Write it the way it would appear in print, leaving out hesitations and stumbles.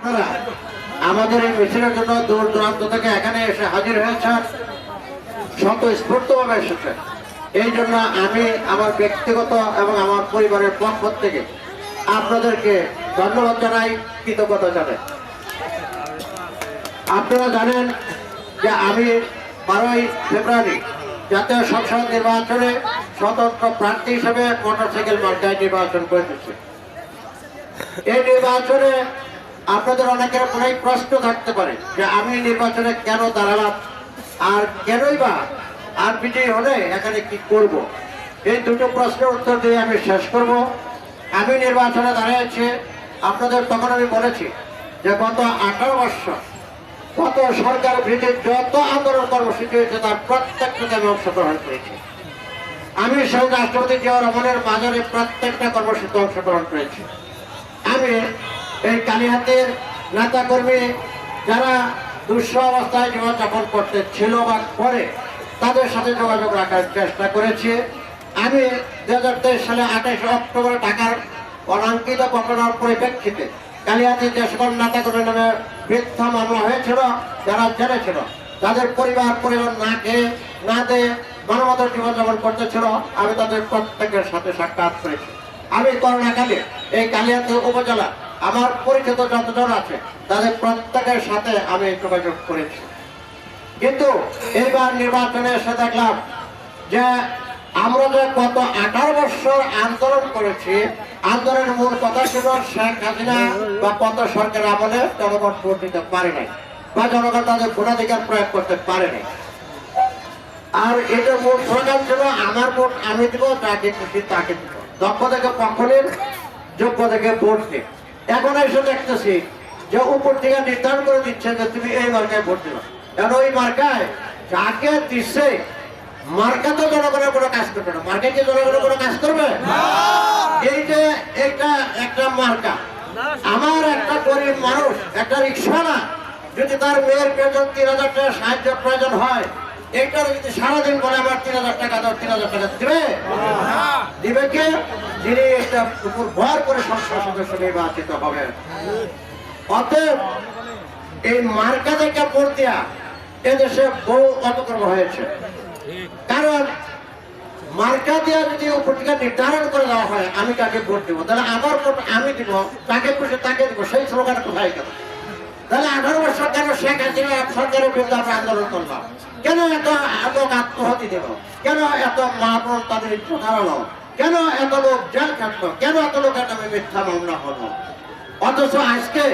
আপনারা আমাদের এই মিছিলের জন্য দূর দূরান্ত থেকে এখানে এসে হাজির হয়েছেন, স্বতঃস্ফূর্তভাবে এসেছেন। এই জন্য আমি আমার ব্যক্তিগত এবং আমার পরিবারের পক্ষ থেকে আপনাদেরকে ধন্যবাদ জানাই, কৃতজ্ঞতা জানাই। আপনারা জানেন যে আমি 12ই ফেব্রুয়ারি জাতীয় সংসদ নির্বাচনে স্বতন্ত্র প্রার্থী হিসেবে মোটরসাইকেল মার্কায় নির্বাচন করেছি। এই নির্বাচনে আপনাদের অনেকের অনেক প্রশ্ন থাকতে পারে যে আমি নির্বাচনে কেন দাঁড়ালাম, আর কেনই বা আর বিজয়ী হলে এখানে কি করব। এই দুটো প্রশ্নের উত্তর দিয়ে আমি শেষ করব। আমি নির্বাচনে দাঁড়িয়েছি, আপনাদের তখন আমি বলেছি যে গত 18 বছর কত সরকার বিরোধী যত আন্দোলন কর্মসূচি হয়েছে তার প্রত্যেকটাতে আমি অংশগ্রহণ করেছি। আমি শহীদ রাষ্ট্রপতি জিয়াউর রহমানের বাজারে প্রত্যেকটা কর্মসূচিতে অংশগ্রহণ করেছি। আমি এই কালিহাতের নেতাকর্মী যারা দুঃস্ব অবস্থায় জীবনযাপন করতে ছিল বা করে তাদের সাথে যোগাযোগ রাখার চেষ্টা করেছি। আমি 2023 সালে 28 অক্টোবর ঢাকার অনাঙ্কিত ঘটনার পরিপ্রেক্ষিতে কালিহাতি যে সকল নেতাকর্মীর নামে মিথ্যা মামলা হয়েছিল, যারা জেলে ছিল, তাদের পরিবার না খেয়ে না দিয়ে মানবতার জীবনযাপন করতেছিল, আমি তাদের প্রত্যেকের সাথে সাক্ষাৎ করেছি। আমি করোনাকালে এই কালিহাতি উপজেলা আমার পরিচিত যতজন আছে তাদের প্রত্যেকের সাথে আমি যোগাযোগ করেছি। কিন্তু এইবার নির্বাচনে এসে দেখলাম যে আমরা যে গত 18 বছর আন্দোলন করেছি, আন্দোলনের মূল কথা ছিল শেখ হাসিনা বা কত সরকার আমলে জনগণ ভোট দিতে পারে নাই বা জনগণ তাদের ভোটাধিকার প্রয়োগ করতে পারে নাই। আর এটার মূল স্লোগান ছিল আমার ভোট আমি দিব, যাকে খুশি তাকে দিব, দক্ষ থেকে পক্ষের, যোগ্য থেকে ভোট দিই। এখন এসে দেখতেছি যে উপর থেকে নির্ধারণ করে দিচ্ছে যে তুমি এই মার্কায় ভোট দিবে, কারণ ওই মার্কায় যাকে দিচ্ছে মার্কা তো জনগণের কোনো কাজ করবে না। মার্কা কি জনগণের কোনো কাজ করবে? এই যে এটা একটা মার্কা, আমার একটা গরিব মানুষ, একটা রিক্সাওয়ালা যদি তার মেয়ের প্রয়োজন 3000 টাকা সাহায্য প্রয়োজন হয়, এইটার যদি সারাদিন বলে আমার 3000 টাকা দাও, 3000 টাকা দিবে? দিবে কে? যিনি একটা উপর ভর করে সংসদ সদস্য নির্বাচিত হবে। অতএব এই মার্কা থেকে ভোট দেওয়া এদেশে বহু অপকর্ম হয়েছে। কারণ মার্কা দেওয়া যদি উপর থেকে নির্ধারণ করে দেওয়া হয় আমি কাকে ভোট দেবো, তাহলে আমার ভোট আমি দিব, তাকে খুশি তাকে দিব, সেই স্লোগান কোথায় গেল? তাহলে 18 বছর কেন শেখ হাসিনা সরকারের বিরুদ্ধে আমরা আন্দোলন করলাম? কেন এত লোক আত্মহত্যা দিল? কেন এত মা বোন তাদের ইজ্জত হারালো? কেন এত লোক জেল কাটলো? কেন এত লোকের নামে মিথ্যা মামলা হলো? অথচ আজকে